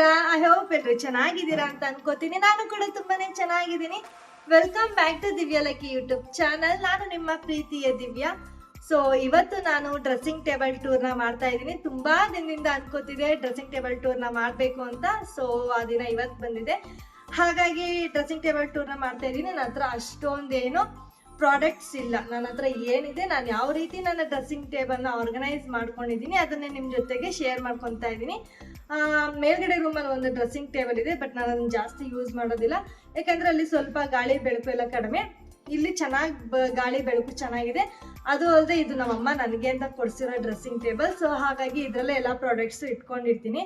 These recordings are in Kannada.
ಹೇಗಿದ್ದೀರಾ? ಐ ಹೋಪ್ ಎಲ್ಲರೂ ಚೆನ್ನಾಗಿದ್ದೀರಾ ಅಂತ ಅನ್ಕೋತೀನಿ. ನಾನು ಕೂಡ ತುಂಬಾನೇ ಚೆನ್ನಾಗಿದ್ದೀನಿ. Welcome back to Divya lucky YouTube channel. ನಾನು ನಿಮ್ಮ ಪ್ರೀತಿಯ ದಿವ್ಯಾ. ಸೊ ಇವತ್ತು ನಾನು ಡ್ರೆಸ್ಸಿಂಗ್ ಟೇಬಲ್ ಟೂರ್ನ ಮಾಡ್ತಾ ಇದ್ದೀನಿ. ತುಂಬಾ ದಿನದಿಂದ ಅನ್ಕೋತಿದೆ ಡ್ರೆಸ್ಸಿಂಗ್ ಟೇಬಲ್ ಟೂರ್ನ ಮಾಡಬೇಕು ಅಂತ. ಸೊ ಆ ದಿನ ಇವತ್ತು ಬಂದಿದೆ. ಹಾಗಾಗಿ ಡ್ರೆಸ್ಸಿಂಗ್ ಟೇಬಲ್ ಟೂರ್ನ ಮಾಡ್ತಾ ಇದ್ದೀನಿ. ನನ್ನ ಹತ್ರ ಅಷ್ಟೊಂದೇನು ಪ್ರಾಡಕ್ಟ್ಸ್ ಇಲ್ಲ. ನನ್ನ ಹತ್ರ ಏನಿದೆ, ನಾನು ಯಾವ ರೀತಿ ನನ್ನ ಡ್ರೆಸ್ಸಿಂಗ್ ಟೇಬಲ್ನ ಆರ್ಗನೈಸ್ ಮಾಡ್ಕೊಂಡಿದ್ದೀನಿ ಅದನ್ನೇ ನಿಮ್ಮ ಜೊತೆಗೆ ಶೇರ್ ಮಾಡ್ಕೊತಾ ಇದ್ದೀನಿ. ಮೇಲ್ಗಡೆ ರೂಮಲ್ಲಿ ಒಂದು ಡ್ರೆಸ್ಸಿಂಗ್ ಟೇಬಲ್ ಇದೆ, ಬಟ್ ನಾನು ಅದನ್ನು ಜಾಸ್ತಿ ಯೂಸ್ ಮಾಡೋದಿಲ್ಲ. ಯಾಕಂದರೆ ಅಲ್ಲಿ ಸ್ವಲ್ಪ ಗಾಳಿ ಬೆಳಕು ಎಲ್ಲ ಕಡಿಮೆ. ಇಲ್ಲಿ ಚೆನ್ನಾಗಿ ಗಾಳಿ ಬೆಳಕು ಚೆನ್ನಾಗಿದೆ. ಅದು ಅಲ್ಲದೆ ಇದು ನಮ್ಮಮ್ಮ ನನಗೆ ಅಂತ ಕೊಡಿಸಿರೋ ಡ್ರೆಸ್ಸಿಂಗ್ ಟೇಬಲ್. ಸೊ ಹಾಗಾಗಿ ಇದರಲ್ಲೇ ಎಲ್ಲ ಪ್ರಾಡಕ್ಟ್ಸು ಇಟ್ಕೊಂಡಿರ್ತೀನಿ.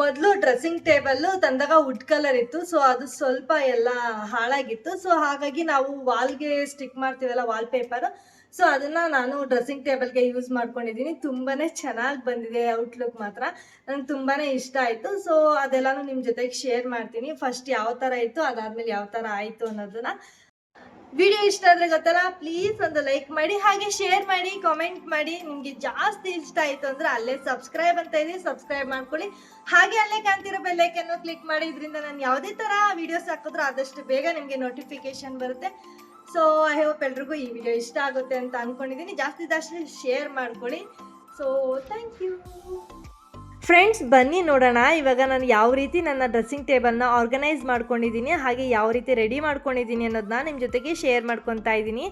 ಮೊದಲು ಡ್ರೆಸ್ಸಿಂಗ್ ಟೇಬಲ್ಲು ತಂದಾಗ ವುಡ್ ಕಲರ್ ಇತ್ತು. ಸೊ ಅದು ಸ್ವಲ್ಪ ಎಲ್ಲ ಹಾಳಾಗಿತ್ತು. ಸೊ ಹಾಗಾಗಿ ನಾವು ವಾಲ್ಗೆ ಸ್ಟಿಕ್ ಮಾಡ್ತೀವಲ್ಲ ವಾಲ್ ಪೇಪರು, ಸೊ ಅದನ್ನು ನಾನು ಡ್ರೆಸ್ಸಿಂಗ್ ಟೇಬಲ್ಗೆ ಯೂಸ್ ಮಾಡ್ಕೊಂಡಿದ್ದೀನಿ. ತುಂಬಾ ಚೆನ್ನಾಗಿ ಬಂದಿದೆ. ಔಟ್ಲುಕ್ ಮಾತ್ರ ನನಗೆ ತುಂಬಾ ಇಷ್ಟ ಆಯಿತು. ಸೊ ಅದೆಲ್ಲನೂ ನಿಮ್ಮ ಜೊತೆಗೆ ಶೇರ್ ಮಾಡ್ತೀನಿ. ಫಸ್ಟ್ ಯಾವ ಥರ ಇತ್ತು, ಅದಾದಮೇಲೆ ಯಾವ ಥರ ಆಯಿತು ಅನ್ನೋದನ್ನು. ವಿಡಿಯೋ ಇಷ್ಟ ಆದರೆ ಗೊತ್ತಲ್ಲ, ಪ್ಲೀಸ್ ಒಂದು ಲೈಕ್ ಮಾಡಿ, ಹಾಗೆ ಶೇರ್ ಮಾಡಿ, ಕಾಮೆಂಟ್ ಮಾಡಿ. ನಿಮಗೆ ಜಾಸ್ತಿ ಇಷ್ಟ ಆಯಿತು ಅಂದರೆ ಅಲ್ಲೇ ಸಬ್ಸ್ಕ್ರೈಬ್ ಅಂತ ಇದೆ, ಸಬ್ಸ್ಕ್ರೈಬ್ ಮಾಡ್ಕೊಳ್ಳಿ. ಹಾಗೆ ಅಲ್ಲೇ ಕಾಣ್ತಿರೋ ಬೆಲ್ಲೈಕನ್ನು ಕ್ಲಿಕ್ ಮಾಡಿ. ಇದರಿಂದ ನಾನು ಯಾವುದೇ ಥರ ವೀಡಿಯೋಸ್ ಹಾಕಿದ್ರೂ ಆದಷ್ಟು ಬೇಗ ನಿಮಗೆ ನೋಟಿಫಿಕೇಶನ್ ಬರುತ್ತೆ. ಸೊ ಐ ಹೋಪ್ ಎಲ್ರಿಗೂ ಈ ವಿಡಿಯೋ ಇಷ್ಟ ಆಗುತ್ತೆ ಅಂತ ಅಂದ್ಕೊಂಡಿದ್ದೀನಿ. ಜಾಸ್ತಿ ಶೇರ್ ಮಾಡ್ಕೊಳ್ಳಿ. So thank you friends. ಬನ್ನಿ ನೋಡೋಣ ಇವಾಗ ನಾನು ಯಾವ ರೀತಿ ನನ್ನ ಡ್ರೆಸ್ಸಿಂಗ್ ಟೇಬಲ್ನ ಆರ್ಗನೈಸ್ ಮಾಡ್ಕೊಂಡಿದ್ದೀನಿ, ಹಾಗೆ ಯಾವ ರೀತಿ ರೆಡಿ ಮಾಡ್ಕೊಂಡಿದ್ದೀನಿ ಅನ್ನೋದನ್ನ ನಿಮ್ಮ ಜೊತೆಗೆ ಶೇರ್ ಮಾಡ್ಕೊತಾ ಇದ್ದೀನಿ.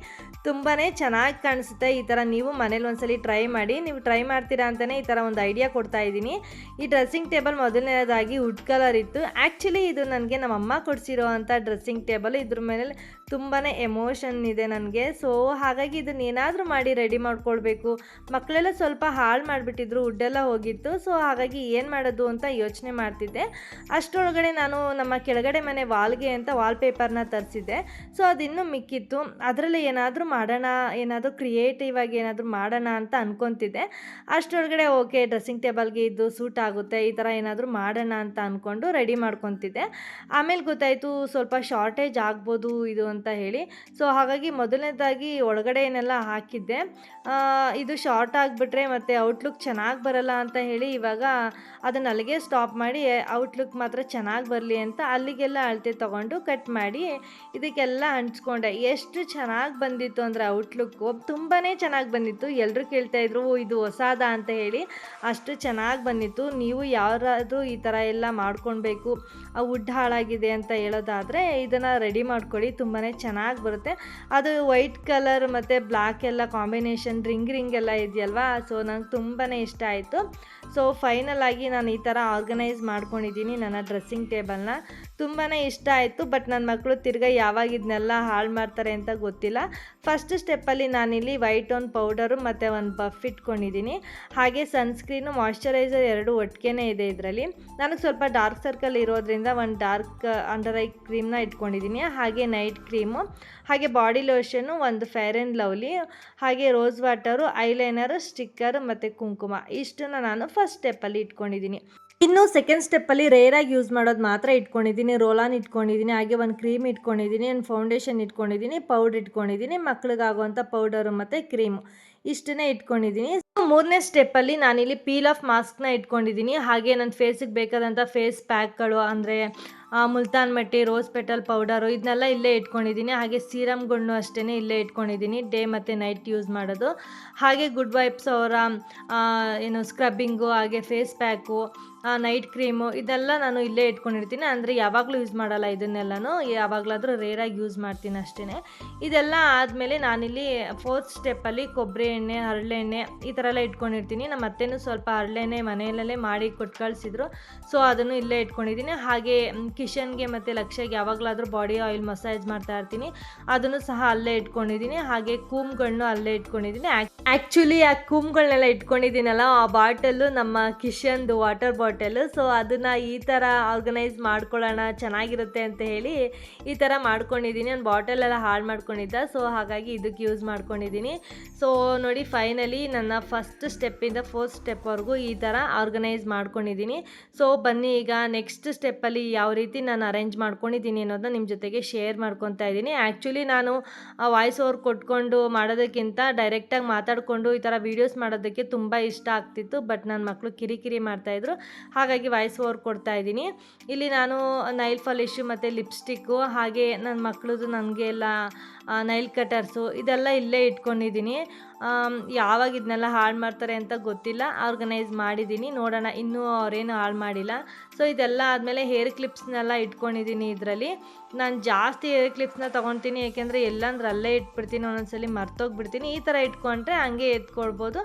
ತುಂಬಾ ಚೆನ್ನಾಗಿ ಕಾಣಿಸುತ್ತೆ. ಈ ಥರ ನೀವು ಮನೇಲಿ ಒಂದ್ಸಲಿ ಟ್ರೈ ಮಾಡಿ. ನೀವು ಟ್ರೈ ಮಾಡ್ತೀರಾ ಅಂತಲೇ ಈ ಥರ ಒಂದು ಐಡಿಯಾ ಕೊಡ್ತಾ ಇದ್ದೀನಿ. ಈ ಡ್ರೆಸ್ಸಿಂಗ್ ಟೇಬಲ್ ಮೊದಲನೇದಾಗಿ ವುಡ್ ಕಲರ್ ಇತ್ತು. ಆ್ಯಕ್ಚುಲಿ ಇದು ನನಗೆ ನಮ್ಮಮ್ಮ ಕೊಡಿಸಿರೋ ಅಂಥ ಡ್ರೆಸ್ಸಿಂಗ್ ಟೇಬಲ್. ಇದ್ರ ಮೇಲೆ ತುಂಬಾ ಎಮೋಷನ್ ಇದೆ ನನಗೆ. ಸೊ ಹಾಗಾಗಿ ಇದನ್ನ ಏನಾದರೂ ಮಾಡಿ ರೆಡಿ ಮಾಡ್ಕೊಳ್ಬೇಕು. ಮಕ್ಕಳೆಲ್ಲ ಸ್ವಲ್ಪ ಹಾಳು ಮಾಡಿಬಿಟ್ಟಿದ್ರು, ವುಡ್ಡೆಲ್ಲ ಹೋಗಿತ್ತು. ಸೊ ಹಾಗಾಗಿ ಏನು ಮಾಡೋದು ಅಂತ ಯೋಚನೆ ಮಾಡ್ತಿದ್ದೆ. ಅಷ್ಟರೊಳಗಡೆ ನಾನು ನಮ್ಮ ಕೆಳಗಡೆ ಮನೆ ವಾಲ್ಗೆ ಅಂತ ವಾಲ್ ಪೇಪರ್ನ ತರಿಸಿದ್ದೆ. ಸೊ ಅದಿನ್ನೂ ಮಿಕ್ಕಿತ್ತು. ಅದರಲ್ಲಿ ಏನಾದರೂ ಮಾಡೋಣ, ಏನಾದರೂ ಕ್ರಿಯೇಟಿವ್ ಆಗಿ ಏನಾದರೂ ಮಾಡೋಣ ಅಂತ ಅಂದ್ಕೊತಿದ್ದೆ. ಅಷ್ಟರೊಳಗಡೆ ಓಕೆ ಡ್ರೆಸ್ಸಿಂಗ್ ಟೇಬಲ್ಗೆ ಇದು ಸೂಟ್ ಆಗುತ್ತೆ, ಈ ಥರ ಏನಾದರೂ ಮಾಡೋಣ ಅಂತ ಅಂದ್ಕೊಂಡು ರೆಡಿ ಮಾಡ್ಕೊತಿದ್ದೆ. ಆಮೇಲೆ ಗೊತ್ತಾಯಿತು ಸ್ವಲ್ಪ ಶಾರ್ಟೇಜ್ ಆಗ್ಬೋದು ಇದು ಅಂತ ಹೇಳಿ. ಸೊ ಹಾಗಾಗಿ ಮೊದಲನೇದಾಗಿ ಒಳಗಡೆ ಏನೆಲ್ಲ ಹಾಕಿದ್ದೆ. ಇದು ಶಾರ್ಟ್ ಆಗಿಬಿಟ್ರೆ ಮತ್ತು ಔಟ್ಲುಕ್ ಚೆನ್ನಾಗಿ ಬರಲ್ಲ ಅಂತ ಹೇಳಿ ಇವಾಗ ಅದನ್ನು ಅಲ್ಲಿಗೆ ಸ್ಟಾಪ್ ಮಾಡಿ ಔಟ್ಲುಕ್ ಮಾತ್ರ ಚೆನ್ನಾಗಿ ಬರಲಿ ಅಂತ ಅಲ್ಲಿಗೆಲ್ಲ ಅಳತೆ ತೊಗೊಂಡು ಕಟ್ ಮಾಡಿ ಇದಕ್ಕೆಲ್ಲ ಅಂಟಿಸ್ಕೊಂಡೆ. ಎಷ್ಟು ಚೆನ್ನಾಗಿ ಬಂದಿತ್ತು ಅಂದರೆ ಔಟ್ಲುಕ್ಕು ತುಂಬಾ ಚೆನ್ನಾಗಿ ಬಂದಿತ್ತು. ಎಲ್ಲರೂ ಕೇಳ್ತಾಯಿದ್ರು ಇದು ಹೊಸಾದ ಅಂತ ಹೇಳಿ. ಅಷ್ಟು ಚೆನ್ನಾಗಿ ಬಂದಿತ್ತು. ನೀವು ಯಾರಾದರೂ ಈ ಥರ ಎಲ್ಲ ಮಾಡ್ಕೊಳ್ಬೇಕು, ಆ ವುಡ್ ಹಾಳಾಗಿದೆ ಅಂತ ಹೇಳೋದಾದರೆ ಇದನ್ನು ರೆಡಿ ಮಾಡ್ಕೊಳ್ಳಿ. ತುಂಬಾ ಚೆನ್ನಾಗಿ ಬರುತ್ತೆ. ಅದು ವೈಟ್ ಕಲರ್ ಮತ್ತು ಬ್ಲ್ಯಾಕ್ ಎಲ್ಲ ಕಾಂಬಿನೇಷನ್ ರಿಂಗ್ ಎಲ್ಲ ಇದೆಯಲ್ವಾ. ಸೊ ನಂಗೆ ತುಂಬಾ ಇಷ್ಟ ಆಯಿತು. ಸೊ ಫೈನಲ್ ಆಗಿ ನಾನು ಈ ಥರ ಆರ್ಗನೈಸ್ ಮಾಡ್ಕೊಂಡಿದ್ದೀನಿ ನನ್ನ ಡ್ರೆಸ್ಸಿಂಗ್ ಟೇಬಲ್ನ. ತುಂಬಾ ಇಷ್ಟ ಆಯಿತು. ಬಟ್ ನನ್ನ ಮಕ್ಕಳು ತಿರ್ಗಾ ಯಾವಾಗ ಇದನ್ನೆಲ್ಲ ಹಾಳು ಮಾಡ್ತಾರೆ ಅಂತ ಗೊತ್ತಿಲ್ಲ. ಫಸ್ಟ್ ಸ್ಟೆಪ್ಪಲ್ಲಿ ನಾನಿಲ್ಲಿ ವೈಟ್ ಟೋನ್ ಪೌಡರು ಮತ್ತು ಒಂದು ಬಫ್ ಇಟ್ಕೊಂಡಿದ್ದೀನಿ. ಹಾಗೆ ಸನ್ಸ್ಕ್ರೀನು ಮಾಯ್ಶ್ಚರೈಸರ್ ಎರಡು ಒಟ್ಟಿಗೆ ಇದೆ ಇದರಲ್ಲಿ. ನನಗೆ ಸ್ವಲ್ಪ ಡಾರ್ಕ್ ಸರ್ಕಲ್ ಇರೋದ್ರಿಂದ ಒಂದು ಡಾರ್ಕ್ ಅಂಡರ್ ಐ ಕ್ರೀಮ್ನ ಇಟ್ಕೊಂಡಿದ್ದೀನಿ. ಹಾಗೆ ನೈಟ್ ಕ್ರೀಮು, ಹಾಗೆ ಬಾಡಿ ಲೋಷನು, ಒಂದು ಫೇರ್ ಆ್ಯಂಡ್ ಲವ್ಲಿ, ಹಾಗೆ ರೋಸ್ ವಾಟರು, ಐಲೈನರು, ಸ್ಟಿಕ್ಕರು ಮತ್ತು ಕುಂಕುಮ. ಇಷ್ಟನ್ನು ನಾನು ಫಸ್ಟ್ ಸ್ಟೆಪ್ಪಲ್ಲಿ ಇಟ್ಕೊಂಡಿದ್ದೀನಿ. ಇನ್ನು ಸೆಕೆಂಡ್ ಸ್ಟೆಪ್ಪಲ್ಲಿ ರೇರಾಗಿ ಯೂಸ್ ಮಾಡೋದು ಮಾತ್ರ ಇಟ್ಕೊಂಡಿದ್ದೀನಿ. ರೋಲಾನ್ ಇಟ್ಕೊಂಡಿದ್ದೀನಿ, ಹಾಗೆ ಒಂದು ಕ್ರೀಮ್ ಇಟ್ಕೊಂಡಿದ್ದೀನಿ, ಒಂದು ಫೌಂಡೇಶನ್ ಇಟ್ಕೊಂಡಿದ್ದೀನಿ, ಪೌಡ್ರ್ ಇಟ್ಕೊಂಡಿದ್ದೀನಿ, ಮಕ್ಳಿಗಾಗುವಂಥ ಪೌಡರು ಮತ್ತು ಕ್ರೀಮು ಇಷ್ಟನ್ನೇ ಇಟ್ಕೊಂಡಿದ್ದೀನಿ. ಮೂರನೇ ಸ್ಟೆಪ್ಪಲ್ಲಿ ನಾನಿಲ್ಲಿ ಪೀಲ್ ಆಫ್ ಮಾಸ್ಕ್ನ ಇಟ್ಕೊಂಡಿದ್ದೀನಿ. ಹಾಗೆ ನನ್ನ ಫೇಸಿಗೆ ಬೇಕಾದಂಥ ಫೇಸ್ ಪ್ಯಾಕ್ಗಳು ಅಂದರೆ ಮುಲ್ತಾನ್ ಮಟ್ಟಿ, ರೋಸ್ ಪೆಟಲ್ ಪೌಡರು ಇದನ್ನೆಲ್ಲ ಇಲ್ಲೇ ಇಟ್ಕೊಂಡಿದ್ದೀನಿ. ಹಾಗೆ ಸೀರಮ್ಗಳನ್ನು ಅಷ್ಟೇ ಇಲ್ಲೇ ಇಟ್ಕೊಂಡಿದ್ದೀನಿ, ಡೇ ಮತ್ತು ನೈಟ್ ಯೂಸ್ ಮಾಡೋದು. ಹಾಗೆ ಗುಡ್ ವೈಬ್ಸ್ ಅವರ ಏನು ಸ್ಕ್ರಬ್ಬಿಂಗು, ಹಾಗೆ ಫೇಸ್ ಪ್ಯಾಕು, ನೈಟ್ ಕ್ರೀಮು ಇದೆಲ್ಲ ನಾನು ಇಲ್ಲೇ ಇಟ್ಕೊಂಡಿರ್ತೀನಿ. ಅಂದರೆ ಯಾವಾಗಲೂ ಯೂಸ್ ಮಾಡಲ್ಲ ಇದನ್ನೆಲ್ಲನೂ, ಯಾವಾಗಲಾದರೂ ರೇರಾಗಿ ಯೂಸ್ ಮಾಡ್ತೀನಿ ಅಷ್ಟೇ. ಇದೆಲ್ಲ ಆದಮೇಲೆ ನಾನಿಲ್ಲಿ ಫೋರ್ತ್ ಸ್ಟೆಪ್ಪಲ್ಲಿ ಕೊಬ್ಬರಿ ಎಣ್ಣೆ, ಹರಳೆಣ್ಣೆ ಈ ಥರ ಎಲ್ಲ ಇಟ್ಕೊಂಡಿರ್ತೀನಿ. ನಮ್ಮ ಅತ್ತೆನೂ ಸ್ವಲ್ಪ ಹರಳೆಣ್ಣೆ ಮನೆಯಲ್ಲೇ ಮಾಡಿ ಕೊಟ್ಟು ಕಳಿಸಿದ್ರು. ಸೊ ಅದನ್ನು ಇಲ್ಲೇ ಇಟ್ಕೊಂಡಿದ್ದೀನಿ. ಹಾಗೆ ಕಿಶನ್ಗೆ ಮತ್ತು ಲಕ್ಷ್ಯಗೆ ಯಾವಾಗಲಾದರೂ ಬಾಡಿ ಆಯಿಲ್ ಮಸಾಜ್ ಮಾಡ್ತಾ ಇರ್ತೀನಿ, ಅದನ್ನು ಸಹ ಅಲ್ಲೇ ಇಟ್ಕೊಂಡಿದ್ದೀನಿ. ಹಾಗೆ ಕೂಮ್ಗಳನ್ನೂ ಅಲ್ಲೇ ಇಟ್ಕೊಂಡಿದ್ದೀನಿ. ಆ್ಯಕ್ಚುಲಿ ಆ ಕೂಮ್ಗಳನ್ನೆಲ್ಲ ಇಟ್ಕೊಂಡಿದ್ದೀನಲ್ಲ, ಆ ಬಾಟಲು ನಮ್ಮ ಕಿಶನ್ದು ವಾಟರ್ ಬಾಟಲು. ಸೊ ಅದನ್ನು ಈ ಥರ ಆರ್ಗನೈಸ್ ಮಾಡ್ಕೊಳ್ಳೋಣ ಚೆನ್ನಾಗಿರುತ್ತೆ ಅಂತ ಹೇಳಿ ಈ ಥರ ಮಾಡ್ಕೊಂಡಿದ್ದೀನಿ. ಒಂದು ಬಾಟಲೆಲ್ಲ ಹಾಳು ಮಾಡ್ಕೊಂಡಿದ್ದ. ಸೊ ಹಾಗಾಗಿ ಇದಕ್ಕೆ ಯೂಸ್ ಮಾಡ್ಕೊಂಡಿದ್ದೀನಿ. ಸೊ ನೋಡಿ ಫೈನಲಿ ನನ್ನ ಫಸ್ಟ್ ಸ್ಟೆಪ್ಪಿಂದ ಫೋರ್ತ್ ಸ್ಟೆಪ್ವರೆಗೂ ಈ ಥರ ಆರ್ಗನೈಸ್ ಮಾಡ್ಕೊಂಡಿದ್ದೀನಿ. ಸೊ ಬನ್ನಿ ಈಗ ನೆಕ್ಸ್ಟ್ ಸ್ಟೆಪ್ಪಲ್ಲಿ ಯಾವ ರೀತಿ ನಾನು ಅರೇಂಜ್ ಮಾಡ್ಕೊಂಡಿದ್ದೀನಿ ಅನ್ನೋದನ್ನ ನಿಮ್ಮ ಜೊತೆಗೆ ಶೇರ್ ಮಾಡ್ಕೊತಾ ಇದ್ದೀನಿ. ಆ್ಯಕ್ಚುಲಿ ನಾನು ವಾಯ್ಸ್ ಓವರ್ ಕೊಟ್ಕೊಂಡು ಮಾಡೋದಕ್ಕಿಂತ ಡೈರೆಕ್ಟಾಗಿ ಮಾತಾಡಿಕೊಂಡು ಈ ಥರ ವೀಡಿಯೋಸ್ ಮಾಡೋದಕ್ಕೆ ತುಂಬ ಇಷ್ಟ ಆಗ್ತಿತ್ತು. ಬಟ್ ನನ್ನ ಮಕ್ಕಳು ಕಿರಿಕಿರಿ ಮಾಡ್ತಾಯಿದ್ರು, ಹಾಗಾಗಿ ವಾಯ್ಸ್ ಓವರ್ ಕೊಡ್ತಾಯಿದ್ದೀನಿ. ಇಲ್ಲಿ ನಾನು ನೈಲ್ ಪಾಲಿಶು ಮತ್ತು ಲಿಪ್ಸ್ಟಿಕ್ಕು, ಹಾಗೆ ನನ್ನ ಮಕ್ಕಳದು ನನಗೆ ಎಲ್ಲ ನೈಲ್ ಕಟರ್ಸು ಇದೆಲ್ಲ ಇಲ್ಲೇ ಇಟ್ಕೊಂಡಿದ್ದೀನಿ. ಯಾವಾಗ ಇದನ್ನೆಲ್ಲ ಹಾಳು ಮಾಡ್ತಾರೆ ಅಂತ ಗೊತ್ತಿಲ್ಲ, ಆರ್ಗನೈಸ್ ಮಾಡಿದ್ದೀನಿ. ನೋಡೋಣ, ಇನ್ನೂ ಅವರೇನು ಹಾಳು ಮಾಡಿಲ್ಲ. ಸೊ ಇದೆಲ್ಲ ಆದಮೇಲೆ ಹೇರ್ ಕ್ಲಿಪ್ಸ್ನೆಲ್ಲ ಇಟ್ಕೊಂಡಿದ್ದೀನಿ. ಇದರಲ್ಲಿ ನಾನು ಜಾಸ್ತಿ ಹೇರ್ ಕ್ಲಿಪ್ಸ್ನ ತೊಗೊತೀನಿ, ಏಕೆಂದರೆ ಎಲ್ಲಂದ್ರೆ ಅಲ್ಲೇ ಇಟ್ಬಿಡ್ತೀನಿ, ಒಂದೊಂದ್ಸಲಿ ಮರ್ತೋಗ್ಬಿಡ್ತೀನಿ. ಈ ಥರ ಇಟ್ಕೊಂಡ್ರೆ ಹಂಗೆ ಎತ್ಕೊಳ್ಬೋದು,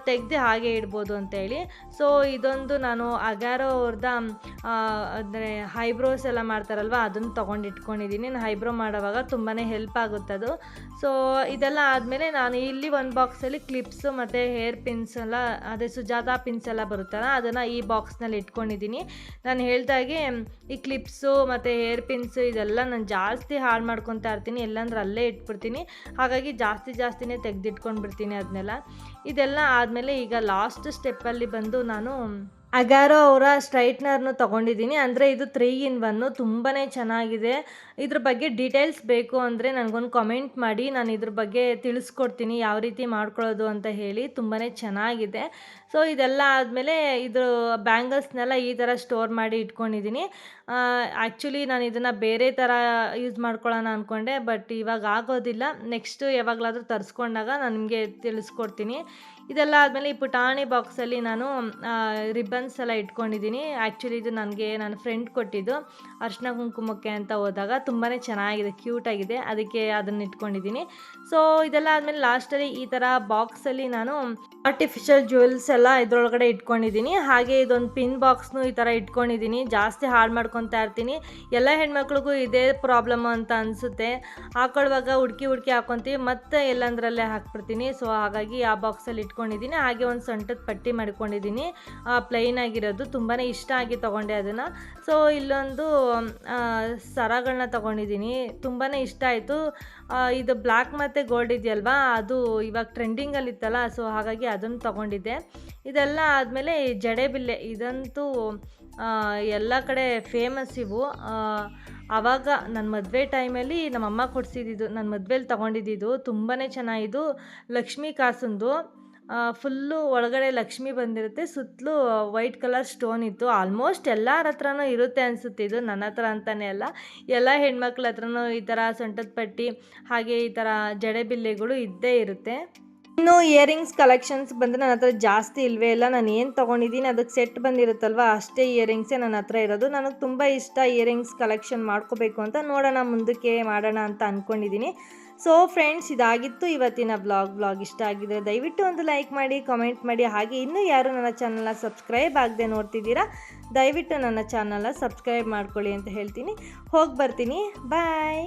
ತೆಗೆದು ಹಾಗೆ ಇಡ್ಬೋದು ಅಂತೇಳಿ. ಸೊ ಇದೊಂದು ನಾನು ಅಗಾರೋ ಅವ್ರದ ಅಂದರೆ ಹೈಬ್ರೋಸ್ ಎಲ್ಲ ಮಾಡ್ತಾರಲ್ವ, ಅದನ್ನು ತೊಗೊಂಡು ಇಟ್ಕೊಂಡಿದ್ದೀನಿ. ನಾನು ಹೈಬ್ರೋ ಮಾಡೋವಾಗ ತುಂಬಾ ಹೆಲ್ಪ್ ಆಗುತ್ತದು. ಸೊ ಇದೆಲ್ಲ ಆದಮೇಲೆ ನಾನು ಇಲ್ಲಿ ಒಂದು ಬಾಕ್ಸಲ್ಲಿ ಕ್ಲಿಪ್ಸು ಮತ್ತು ಹೇರ್ ಪಿನ್ಸ್ ಎಲ್ಲ, ಅದೇ ಸುಜಾತಾ ಪಿನ್ಸ್ ಎಲ್ಲ ಬರುತ್ತಲ್ಲ, ಅದನ್ನು ಈ ಬಾಕ್ಸ್ನಲ್ಲಿ ಇಟ್ಕೊಂಡಿದ್ದೀನಿ. ನಾನು ಹೇಳ್ದಾಗೆ ಈ ಕ್ಲಿಪ್ಸು ಮತ್ತು ಹೇರ್ ಪಿನ್ಸು ಇದೆಲ್ಲ ನಾನು ಜಾಸ್ತಿ ಹಾಳು ಮಾಡ್ಕೊತಾ ಇರ್ತೀನಿ, ಎಲ್ಲಂದ್ರೆ ಅಲ್ಲೇ ಇಟ್ಬಿಡ್ತೀನಿ. ಹಾಗಾಗಿ ಜಾಸ್ತಿನೇ ತೆಗೆದಿಟ್ಕೊಂಡು ಬಿಡ್ತೀನಿ ಅದನ್ನೆಲ್ಲ. ಇದೆಲ್ಲ ಆದಮೇಲೆ ಈಗ ಲಾಸ್ಟ್ ಸ್ಟೆಪ್ಪಲ್ಲಿ ಬಂದು ನಾನು ಅಗಾರೋ ಅವರ ಸ್ಟ್ರೈಟ್ನರ್ನು ತೊಗೊಂಡಿದ್ದೀನಿ. ಅಂದರೆ ಇದು 3 in 1 ತುಂಬಾ ಚೆನ್ನಾಗಿದೆ. ಇದ್ರ ಬಗ್ಗೆ ಡೀಟೇಲ್ಸ್ ಬೇಕು ಅಂದರೆ ನನಗೊಂದು ಕಾಮೆಂಟ್ ಮಾಡಿ, ನಾನು ಇದ್ರ ಬಗ್ಗೆ ತಿಳಿಸ್ಕೊಡ್ತೀನಿ ಯಾವ ರೀತಿ ಮಾಡ್ಕೊಳ್ಳೋದು ಅಂತ ಹೇಳಿ. ತುಂಬಾ ಚೆನ್ನಾಗಿದೆ. ಸೊ ಇದೆಲ್ಲ ಆದಮೇಲೆ ಇದ್ರ ಬ್ಯಾಂಗಲ್ಸ್ನೆಲ್ಲ ಈ ಥರ ಸ್ಟೋರ್ ಮಾಡಿ ಇಟ್ಕೊಂಡಿದ್ದೀನಿ. ಆ್ಯಕ್ಚುಲಿ ನಾನು ಇದನ್ನು ಬೇರೆ ಥರ ಯೂಸ್ ಮಾಡ್ಕೊಳ್ಳೋಣ ಅಂದ್ಕೊಂಡೆ, ಬಟ್ ಇವಾಗ ಆಗೋದಿಲ್ಲ. ನೆಕ್ಸ್ಟು ಯಾವಾಗಲಾದರೂ ತರಿಸ್ಕೊಂಡಾಗ ನಾನು ನಿಮಗೆ ತಿಳಿಸ್ಕೊಡ್ತೀನಿ. ಇದೆಲ್ಲ ಆದಮೇಲೆ ಈ ಪುಟಾಣಿ ಬಾಕ್ಸಲ್ಲಿ ನಾನು ರಿಬ್ಬನ್ಸ್ ಎಲ್ಲ ಇಟ್ಕೊಂಡಿದ್ದೀನಿ. ಆ್ಯಕ್ಚುಲಿ ಇದು ನನಗೆ ನನ್ನ ಫ್ರೆಂಡ್ ಕೊಟ್ಟಿದ್ದು ಅರಿಶಿನ ಕುಂಕುಮಕ್ಕೆ ಅಂತ ಹೋದಾಗ. ತುಂಬಾ ಚೆನ್ನಾಗಿದೆ, ಕ್ಯೂಟಾಗಿದೆ, ಅದಕ್ಕೆ ಅದನ್ನು ಇಟ್ಕೊಂಡಿದ್ದೀನಿ. ಸೊ ಇದೆಲ್ಲ ಆದಮೇಲೆ ಲಾಸ್ಟಲ್ಲಿ ಈ ಥರ ಬಾಕ್ಸಲ್ಲಿ ನಾನು ಆರ್ಟಿಫಿಷಿಯಲ್ ಜ್ಯುವೆಲ್ಸ್ ಎಲ್ಲ ಇದರೊಳಗಡೆ ಇಟ್ಕೊಂಡಿದ್ದೀನಿ. ಹಾಗೆ ಇದೊಂದು ಪಿನ್ ಬಾಕ್ಸ್ನು ಈ ಥರ ಇಟ್ಕೊಂಡಿದ್ದೀನಿ. ಜಾಸ್ತಿ ಹಾಳು ಮಾಡ್ಕೊತಾ ಇರ್ತೀನಿ. ಎಲ್ಲ ಹೆಣ್ಮಕ್ಳಿಗೂ ಇದೇ ಪ್ರಾಬ್ಲಮ್ ಅಂತ ಅನಿಸುತ್ತೆ. ಹಾಕೊಳ್ಳುವಾಗ ಹುಡುಕಿ ಹಾಕ್ಕೊತೀವಿ, ಮತ್ತೆ ಎಲ್ಲಂದ್ರಲ್ಲೇ ಹಾಕ್ಬಿಡ್ತೀನಿ. ಸೊ ಹಾಗಾಗಿ ಆ ಬಾಕ್ಸಲ್ಲಿ ಇಟ್ಕೊಂಡಿದ್ದೀನಿ. ಹಾಗೆ ಒಂದು ಸೊಂಟದ ಪಟ್ಟಿ ಮಾಡ್ಕೊಂಡಿದ್ದೀನಿ, ಪ್ಲೈನ್ ಆಗಿರೋದು. ತುಂಬಾ ಇಷ್ಟ ಆಗಿ ತೊಗೊಂಡೆ ಅದನ್ನು. ಸೊ ಇಲ್ಲೊಂದು ಸರಗಳನ್ನ ತೊಗೊಂಡಿದ್ದೀನಿ, ತುಂಬಾ ಇಷ್ಟ ಆಯಿತು. ಇದು ಬ್ಲ್ಯಾಕ್ ಮತ್ತು ಗೋಲ್ಡ್ ಇದೆಯಲ್ವಾ, ಅದು ಇವಾಗ ಟ್ರೆಂಡಿಂಗಲ್ಲಿತ್ತಲ್ಲ, ಸೊ ಹಾಗಾಗಿ ಅದನ್ನು ತೊಗೊಂಡಿದ್ದೆ. ಇದೆಲ್ಲ ಆದಮೇಲೆ ಜಡೆಬಿಲ್ಲೆ, ಇದಂತೂ ಎಲ್ಲ ಕಡೆ ಫೇಮಸ್ ಇವು. ಆವಾಗ ನನ್ನ ಮದುವೆ ಟೈಮಲ್ಲಿ ನಮ್ಮಮ್ಮ ಕೊಡಿಸಿದ್ದು, ನನ್ನ ಮದುವೆಲಿ ತೊಗೊಂಡಿದ್ದು. ತುಂಬಾ ಚೆನ್ನಾಗಿದ್ದು, ಲಕ್ಷ್ಮೀ ಕಾಸಂದು. ಫುಲ್ಲು ಒಳಗಡೆ ಲಕ್ಷ್ಮಿ ಬಂದಿರುತ್ತೆ, ಸುತ್ತಲೂ ವೈಟ್ ಕಲರ್ ಸ್ಟೋನ್ ಇತ್ತು. ಆಲ್ಮೋಸ್ಟ್ ಎಲ್ಲರ ಹತ್ರನೂ ಇರುತ್ತೆ ಅನಿಸುತ್ತೆ, ಇದು ನನ್ನ ಹತ್ರ ಅಂತಲೇ ಅಲ್ಲ, ಎಲ್ಲ ಹೆಣ್ಮಕ್ಳ ಹತ್ರನೂ ಈ ಥರ ಸೊಂಟದ ಪಟ್ಟಿ ಹಾಗೆ ಈ ಥರ ಜಡೆಬಿಲ್ಲೆಗಳು ಇದ್ದೇ ಇರುತ್ತೆ. ಇನ್ನು ಇಯರಿಂಗ್ಸ್ ಕಲೆಕ್ಷನ್ಸ್ ಬಂದರೆ ನನ್ನ ಹತ್ರ ಜಾಸ್ತಿ ಇಲ್ಲವೇ ಇಲ್ಲ. ನಾನು ಏನು ತೊಗೊಂಡಿದ್ದೀನಿ ಅದಕ್ಕೆ ಸೆಟ್ ಬಂದಿರುತ್ತಲ್ವ, ಅಷ್ಟೇ ಇಯರಿಂಗ್ಸೇ ನನ್ನ ಹತ್ರ ಇರೋದು. ನನಗೆ ತುಂಬ ಇಷ್ಟ ಇಯರಿಂಗ್ಸ್ ಕಲೆಕ್ಷನ್ ಮಾಡ್ಕೋಬೇಕು ಅಂತ. ನೋಡೋಣ, ಮುಂದಕ್ಕೆ ಮಾಡೋಣ ಅಂತ ಅಂದ್ಕೊಂಡಿದ್ದೀನಿ. ಸೊ ಫ್ರೆಂಡ್ಸ್, ಇದಾಗಿತ್ತು ಇವತ್ತಿನ ವ್ಲಾಗ್. ಇಷ್ಟ ಆಗಿದ್ರೆ ದಯವಿಟ್ಟು ಒಂದು ಲೈಕ್ ಮಾಡಿ, ಕಾಮೆಂಟ್ ಮಾಡಿ. ಹಾಗೆ ಇನ್ನೂ ಯಾರು ನನ್ನ ಚಾನಲ್ನ ಸಬ್ಸ್ಕ್ರೈಬ್ ಆಗದೆ ನೋಡ್ತಿದ್ದೀರಾ, ದಯವಿಟ್ಟು ನನ್ನ ಚಾನಲ್ನ ಸಬ್ಸ್ಕ್ರೈಬ್ ಮಾಡ್ಕೊಳ್ಳಿ ಅಂತ ಹೇಳ್ತೀನಿ. ಹೋಗಿ ಬರ್ತೀನಿ, ಬಾಯ್.